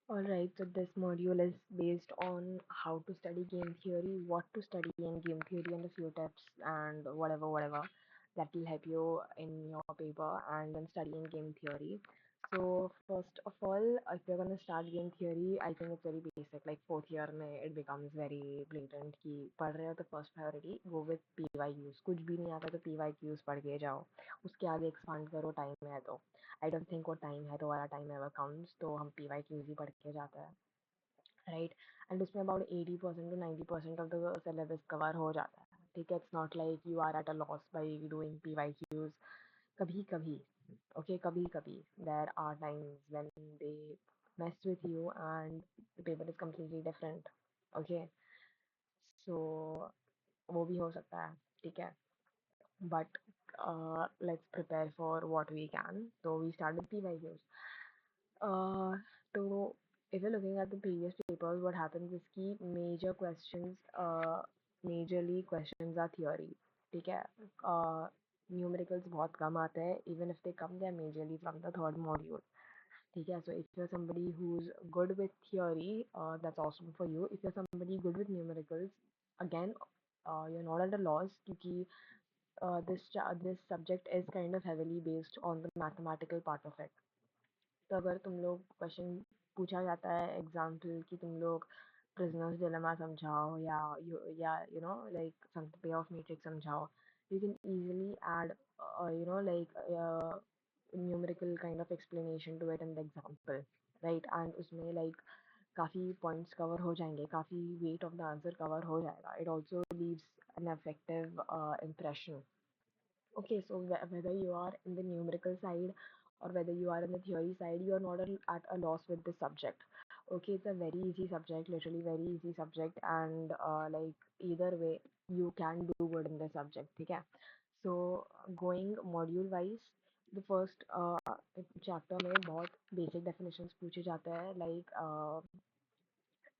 Alright, so this module is based on how to study game theory, what to study in game theory, and a few tips and whatever that will help you in your paper and then study in game theory. So first of all, if you're gonna start game theory, I think it's very basic. Like fourth year में it becomes very blatant कि पढ़ रहे हो तो first priority go with PYQs. कुछ भी नहीं आता तो PYQs पढ़ के जाओ. उसके आगे expand करो time है तो. आई डोंट थिंक वो टाइम है तो वाला टाइम एवर काउंट्स तो हम पी वाई क्यूज ही पढ़ के जाते हैं राइट एंड उसमें about 80% to 90% of the syllabus cover हो जाता है ठीक है it's not like you are at a loss by doing P Y Qs कभी कभी ओके कभी कभी there are times when they mess with you and the paper is completely different okay so वो भी हो सकता है ठीक है but let's prepare for what we can so we start with PYQs. Uh, so if you're looking at the previous papers, what happens is कि major questions, majorly questions are theory. ठीक है numericals बहुत कम आते हैं even if they come they are majorly from the third module. ठीक है so if you're somebody who's good with theory, that's awesome for you. If you're somebody good with numericals, again, you're not at a loss क्योंकि this subject is kind of heavily based on the mathematical part of it. तो अगर तुम लोग question पूछा जाता है example कि तुम लोग प्रिजनर्स डिलेमा समझाओ या you know like payoff matrix समझाओ you can easily add you know like numerical kind of explanation to it in the example right and उसमें लाइक काफ़ी पॉइंट्स कवर हो जाएंगे काफ़ी weight of the answer cover हो जाएगा it also leaves an effective impression. Okay, so whether you are in the numerical side or whether you are in the theory side, you are not at a loss with this subject. Okay, it's a very easy subject, literally very easy subject, and like either way, you can do good in the subject. Okay, so going module wise, the first chapter में बहुत basic definitions पूछे जाते हैं like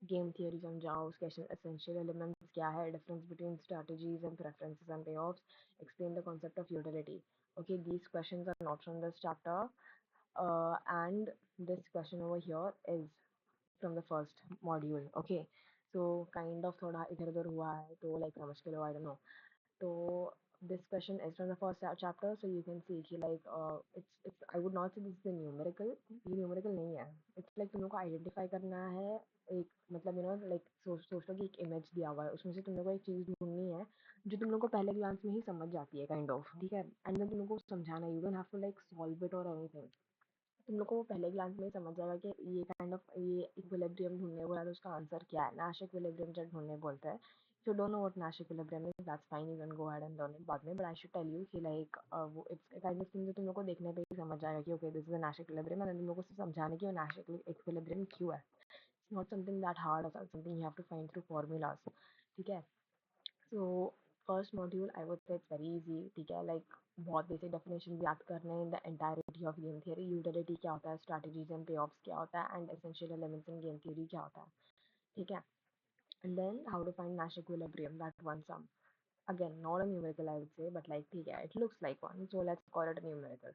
game theory समझाओ उसके essential elements क्या है difference between strategies and preferences and payoffs explain the concept of utility okay these questions are not from this chapter and this question over here is from the first module okay so kind of थोड़ा इधर उधर हुआ है तो like समझ के लो I don't know so this question is from the first chapter so you can see कि like it's I would not say this is a numerical ये numerical नहीं है it's like तुम लोग को identify करना है एक मतलब you know like सोच लो कि एक image दिया हुआ है उसमें से तुम लोग को एक चीज़ ढूंढनी है जो तुम लोग को पहले glance में ही समझ जाती है kind of ठीक है and then तुम लोग को समझाना है you don't have to like solve it or anything तुम लोग को वो पहले ग्लांस में ही समझ जाएगा कि ये काइंड ऑफ ये इक्विलिब्रियम ढूंढने बोला तो उसका आंसर क्या है नैश इक्विलिब्रियम जब ढूंढने बोलते हैं if you don't know what Nash equilibrium is that's fine you can go ahead and learn it बाद में but I should tell you कि like वो it's a kind of thing जो तुम लोग को देखने पे ही समझ जाएगा कि okay this is a Nash equilibrium and then तुम लोग को सिर्फ समझाने की वो Nash equilibrium क्यों है it's not something that hard or something you have to find through formulas ठीक है so first module I would say it's very easy ठीक है like बहुत basic definition याद करने हैं in the entirety of game theory utility क्या होता है strategies and payoffs क्या होता है and essential elements in game theory क्या होता है ठीक है and then how to find Nash equilibrium that one sum again not a numerical I would say but like ठीक है it looks like one so let's call it a numerical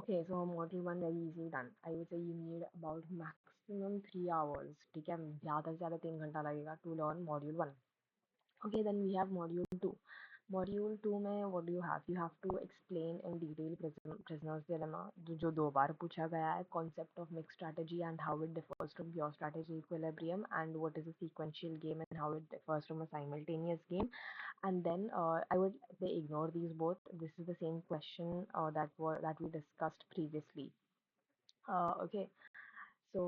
okay so module one very easy done I would say you need about maximum 3 hours ठीक है ज़्यादा से ज़्यादा 3 घंटा लगेगा to learn module one. Okay, then we have module 2. Module 2 में what do you have? You have to explain in detail prisoner's dilemma जो 2 बार पूछा गया है concept of mixed strategy and how it differs from pure strategy equilibrium and what is a sequential game and how it differs from a simultaneous game and then I would say ignore these both. This is the same question that we discussed previously. Okay. So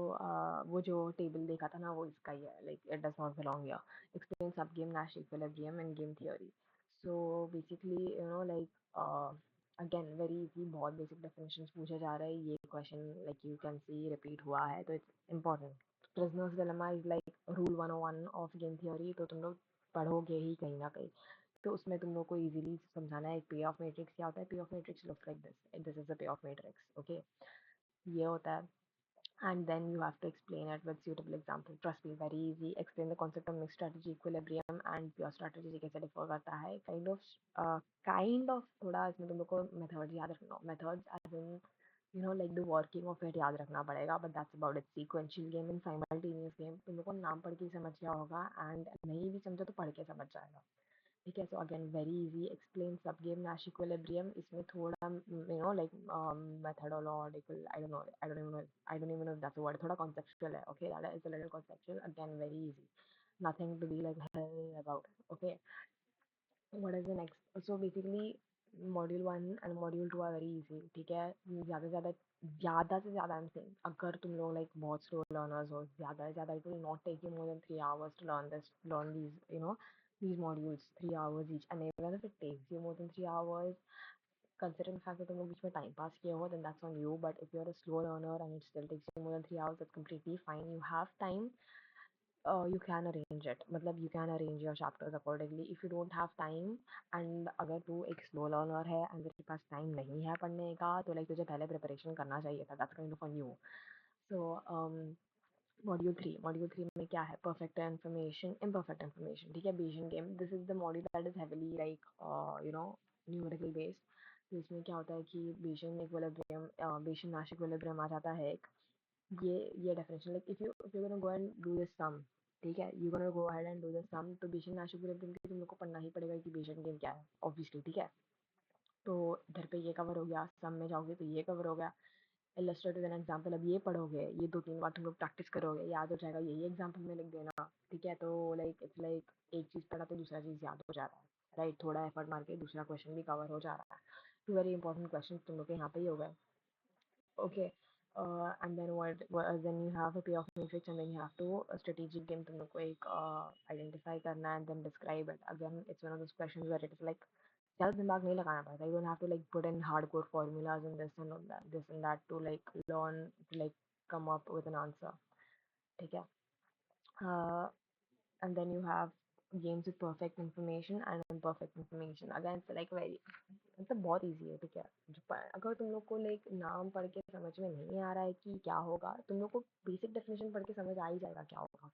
वो जो table देखा था ना वो इसका ही है like it does not belong here. Explain subgame Nash equilibrium and game theory. So basically you know like again very easy बहुत basic definitions पूछा जा रहा है ये question like you can see repeat हुआ है तो it's important. Prisoner's dilemma is like rule 101 of game theory तो तुम लोग पढ़ोगे ही कहीं ना कहीं तो उसमें तुम लोग को easily समझाना है पे ऑफ मैट्रिक्स क्या होता है पे of matrix looks like this is a पे ऑफ मैट्रिक्स okay ये होता है and then you have to explain it with suitable example. Trust me, very easy. Explain the concept of mixed strategy equilibrium and pure strategy कैसे differ करता है. Kind of थोड़ा इसमें तुम लोग को methods याद रखना. Methods as in like the working of it याद रखना पड़ेगा, but that's about it. Sequential game and simultaneous game, तुम लोग को नाम पढ़ के ही समझ गया होगा, एंड नहीं भी समझो तो पढ़ के समझ जाएगा. ठीक है. So again very easy. Explain subgame Nash equilibrium. इसमें थोड़ा like methodological, I don't even know that's a word, थोड़ा कॉन्सेप्चुअल है. Okay, that is a little conceptual. Again very easy. Nothing to be like hell about. Okay. What is the next? So basically, module 1 and module 2 are very easy. ठीक है. ज़्यादा से ज़्यादा I'm saying, अगर तुम लोग like बहुत slow learners हो, ज़्यादा से ज़्यादा it will not take you more than 3 hours to learn these, these modules, 3 hours each. And even if it takes you more than 3 hours, considering the fact that तुम लोग बीच में time pass किए हो, then that's on you. But if you're a slow learner and it still takes you more than 3 hours, that's completely fine. You have time. You can arrange it. मतलब you can arrange your chapters accordingly. If you don't have time, and अगर तू एक slow learner है and तेरे पास time नहीं है पढ़ने का, तो like तुझे पहले preparation करना चाहिए था. That's kind of on you. So module 3 में क्या है? Perfect information, imperfect information. ठीक है. Bayesian game. This is the module that is heavily like numerical based. तो इसमें क्या होता है कि Bayesian equilibrium, Bayesian Nash equilibrium आ जाता है एक. ये definition, like if you're gonna go and do this sum, ठीक है, you're gonna go ahead and do the sum, तो Bayesian Nash equilibrium के तुम लोग को पढ़ना ही पड़ेगा कि Bayesian game क्या है, obviously. ठीक है. तो इधर पे ये कवर हो गया, सम में जाओगे तो ये कवर हो गया. इलस्ट्रेटिव एन एग्जाम्पल, अब ये पढ़ोगे, ये 2-3 बार तुम लोग प्रैक्टिस करोगे, याद हो जाएगा, यही एग्जाम्पल में लिख देना. ठीक है. तो लाइक इट्स लाइक एक चीज़ पढ़ा तो दूसरा चीज़ याद हो जा रहा है. राइट. थोड़ा एफर्ट मार के दूसरा क्वेश्चन भी कवर हो जा रहा है. टू वेरी इंपॉर्टेंट क्वेश्चन तुम लोग के यहाँ पे ही हो गए. Okay. And then then you have a payoff matrix, and then you have to a strategic game तुम लोग को एक identify करना है and then describe it. Again, it's one of those questions where it is like ज़्यादा दिमाग नहीं लगाना पड़ता. You don't have to like put in hardcore formulas and this and that to like learn to like come up with an answer. ठीक है. Uh, and then you have games with perfect information and imperfect information. Again, it's like very मतलब बहुत easy है. ठीक है. अगर तुम लोग को लाइक नाम पढ़ के समझ में नहीं आ रहा है कि क्या होगा, तुम लोग को बेसिक डेफिनेशन पढ़ के समझ आ ही जाएगा क्या होगा.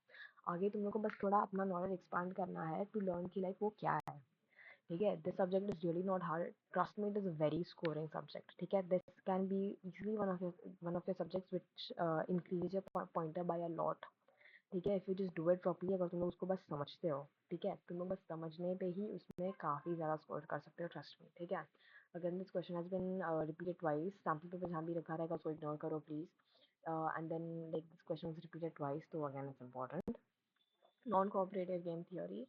आगे तुम लोग को बस थोड़ा अपना नॉलेज एक्सपांड करना है टू लर्न की लाइक वो क्या है. ठीक है. This subject is really not hard. Trust me, it is a very scoring subject. ठीक है. This can be easily one of your subjects which increase your pointer by a lot. ठीक है. If you just do it properly, अगर तुम लोग उसको बस समझते हो, ठीक है, तुम लोग बस समझने पे ही उसमें काफ़ी ज़्यादा स्कोर कर सकते हो. ट्रस्ट में. ठीक है. अगर this question has been repeated twice, sample paper जहाँ भी रखा रहेगा उसको इग्नोर करो please. And then like this question is repeated twice, तो again it's important. Non cooperative game theory.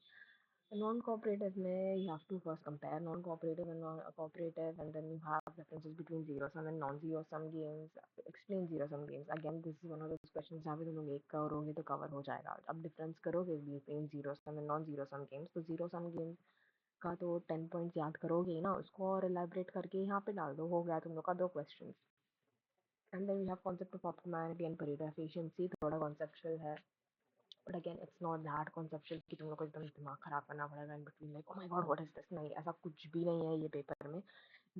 Non-cooperative में you have to first compare non-cooperative and non-cooperative, and then you have differences between zero-sum and non-zero-sum games. Explain zero-sum games. Again, this is one of those questions जहाँ पे तुम लोग एक करोगे तो cover हो जाएगा. अब डिफरेंस करोगे between zero-sum and non-zero-sum games, तो zero-sum games का तो 10 पॉइंट्स याद करोगे ही ना, उसको और एलाबरेट करके यहाँ पे डाल दो, हो गया तुम लोग का 2 question. And then you have concept of optimality and Pareto efficiency. थोड़ा कॉन्सेप्चुअल है, but again it's not that conceptual कि तुम लोग को एकदम दिमाग खराब करना पड़ेगा in between like oh my god what is this. नहीं, ऐसा कुछ भी नहीं है ये पेपर में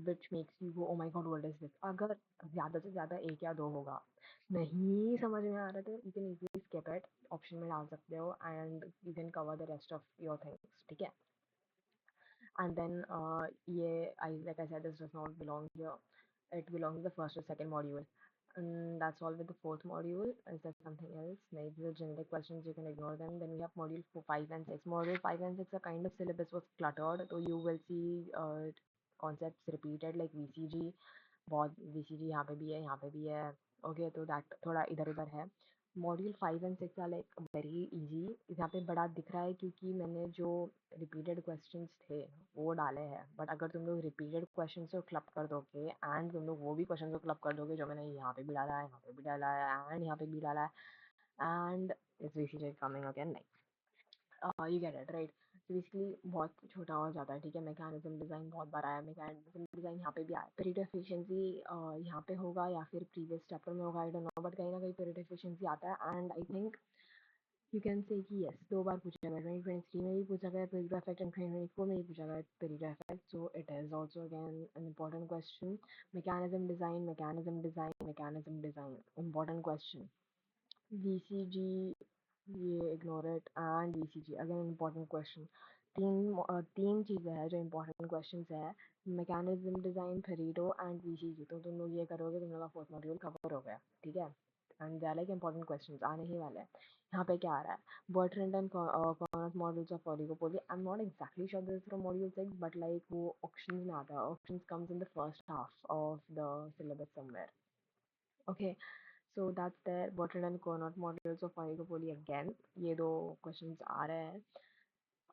which makes you go oh my god what is this. अगर ज़्यादा से ज़्यादा एक या दो होगा, नहीं समझ में आ रहा तो you can easily skip it, option में डाल सकते हो, and you can cover the rest of your things. ठीक है. And then like I said, this does not belong here. It belongs to the first or second module. And that's all with the fourth module. Is there something else? Maybe the generic questions, you can ignore them. Then we have module 4, 5 and 6. Module 5 and 6 are kind of syllabus was cluttered. So you will see concepts repeated like VCG. बहुत VCG यहाँ पे भी है, यहाँ पे भी है. Okay. तो दैट थोड़ा इधर उधर है. Module 5 and 6 are like very easy. यहाँ पे बड़ा दिख रहा है क्योंकि मैंने जो रिपीटेड क्वेश्चंस थे वो डाले हैं. बट अगर तुम लोग रिपीटेड क्वेश्चन को क्लब कर दोगे एंड तुम लोग वो भी क्वेश्चन को क्लब कर दोगे जो मैंने यहाँ पे भी डाला है, यहाँ पे भी डाला है एंड यहाँ पे भी डाला है, and it's basically coming again. नहीं, यू गेट इट राइट. तो बेसिकली बहुत छोटा हो जाता है. ठीक है. मैकेनिज्म डिज़ाइन बहुत बार आया, मैकेनिज्म डिज़ाइन यहाँ पे भी आया. पीरियड एफिशिएंसी यहाँ पे होगा या फिर प्रीवियस चैप्टर में होगा, आई डोंट नो, बट कहीं ना कहीं पीरियड एफिशिएंसी आता है. And I think you can say कि यस, 2 बार पूछा गया. 2023 में भी पूछा गया पेरिडो इफेक्ट एंड 2024 में भी पूछा गया Pareto effect. So it is also again an important question. Mechanism design, mechanism design, mechanism design, important question. VCG, ये ignore it, and VCG again important question. तीन चीजें हैं जो इम्पोर्टेंट क्वेश्चंस है। Mechanism design, Pareto and VCG. तो तुम लोग ये करोगे, तुम लोग का फोर्थ मॉड्यूल कवर हो गया, ठीक है। And they are like important questions आने ही वाले हैं। यहाँ पे क्या आ रहा है, Bertrand and Cournot models of oligopoly. I am not exactly sure this from module 6, but like वो ऑप्शंस में आता है, options comes in the first half of the syllabus somewhere. Okay, so that's there, Bertrand and Cournot models of oligopoly again. ये दो questions आ रहे हैं।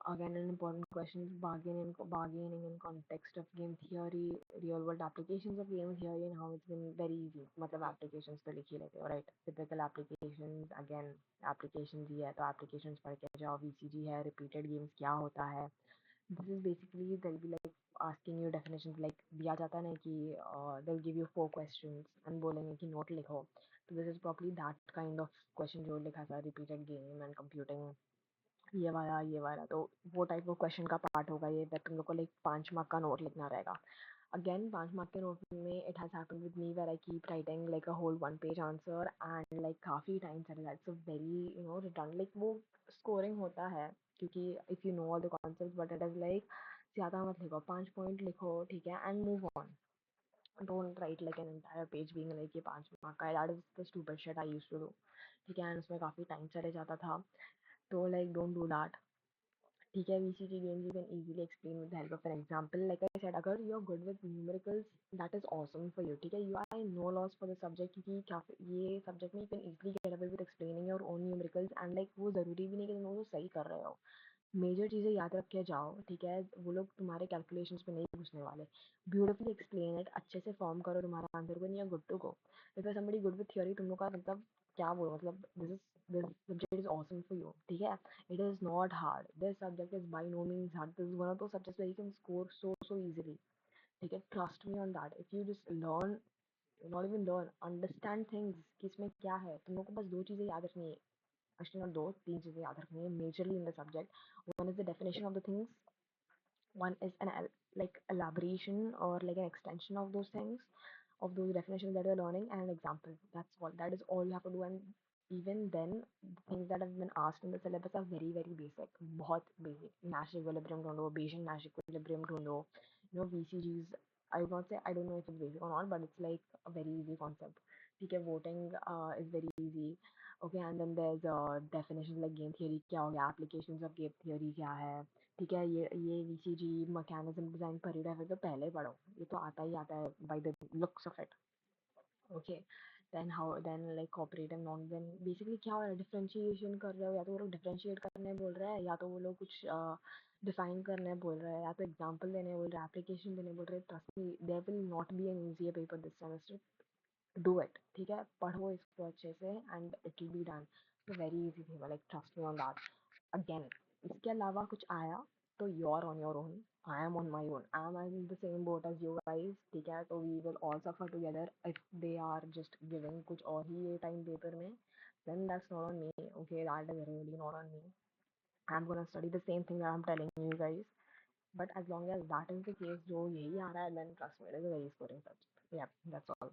Again, an important question is bargaining in context of game theory, real world applications of game theory, and how it's been very easy. मतलब applications तो लिख ही लेते हो, right? Typical applications, again applications ही है तो applications पढ़ के जाओ। VCG है, repeated games क्या होता है। This is basically they'll be like asking you definitions, like दिया जाता है ना कि they'll give you 4 questions and बोलेंगे कि note लिखो। तो this is probably that kind of question जो लिखा था repeated game and computing, ये वाला तो वो टाइप ऑफ क्वेश्चन का पार्ट होगा ये। तुम लोग को लाइक 5 मार्क का नोट लिखना रहेगा। अगेन 5 मार्क के नोट में it has happened with me where I keep writing like a whole 1 page answer and like काफी टाइम चलेगा। It's a very return like वो स्कोरिंग होता है क्योंकि if you know all the concept, but it is like ज्यादा मत लिखो, 5 point लिखो, ठीक है, and move on. Don't write like an entire page being like ये 5 मार्क का है। That is the stupid shit I used to do, ठीक है, एंड उसमें काफी टाइम चले जाता था। तो लाइक डोंट डू दैट, ठीक है। VCG games you can easily explain with the help of an example. Like I said, अगर you're good with numericals, that is awesome for you, ठीक है। You are in no loss for the subject क्योंकि ये subject में you can easily get away with explaining your own numericals and like वो ज़रूरी भी नहीं कि तुम वो सही कर रहे हो। मेजर चीज़ें याद रख के जाओ, ठीक है। वो लोग तुम्हारे कैलकुलेशंस पे नहीं पूछने वाले। ब्यूटिफुली एक्सप्लेन इट, अच्छे से फॉर्म करो तुम्हारा आंसर को, नहीं good to go. If you somebody good with theory, तुम लोग का मतलब क्या बोलो, मतलब this subject is awesome for you, ठीक है। It is not hard, this subject is by no means hard, this is one of the subjects where you can score so easily, ठीक है। Trust me on that. If you just learn, not even learn, understand things कि इसमें क्या है, तुम लोग को बस 2 चीजें याद रखनी है। एक्चुअली नॉट दो, 3 चीजें याद रखनी है majorly in the subject. One is the definition of the things, one is an like elaboration or like an extension of those things, of those definitions that you're learning, and an example. That's all. That is all you have to do. And even then, the things that have been asked in the syllabus are very basic, बहुत basic. Nash equilibrium ढूंढो, Bayesian Nash equilibrium ढूंढो, VCGs. I would not say, I don't know if it's basic or not, but it's like a very easy concept. ठीक है, voting is very easy. Okay, and then there's definitions like game theory क्या हो गया, applications of game theory क्या है, ठीक है। ये VCG, मैकेनिज्म डिजाइन, परीडा तो पहले पढ़ो, ये तो आता ही आता है by the looks of it. Okay, then how, then like cooperative non, then basically क्या हो रहा है, डिफरेंशिएशन कर रहे हो, या तो वो लोग डिफरेंशिएट करने बोल रहे हैं, या तो वो लोग कुछ डिफाइन करने बोल रहे हैं, या तो एग्जांपल देने बोल रहे हैं, एप्लीकेशन देने बोल रहे हैं। Trust me, there will not be an easy paper this semester. Do it, ठीक है, पढ़ो इसको अच्छे से and it will be done. Very easy paper, like trust me on that. Again, इसके अलावा कुछ आया तो you are on your own, I am on my own, I am in the same boat as you guys, ठीक है। तो we will all suffer together if they are just giving कुछ और ही ये टाइम पेपर में, then that's not on me, okay, that is really not on me. I'm gonna study the same thing that I'm telling you guys, but as long as that is the case, जो यही आ रहा है, then trust me, it is a very scoring subject. Yeah, that's all.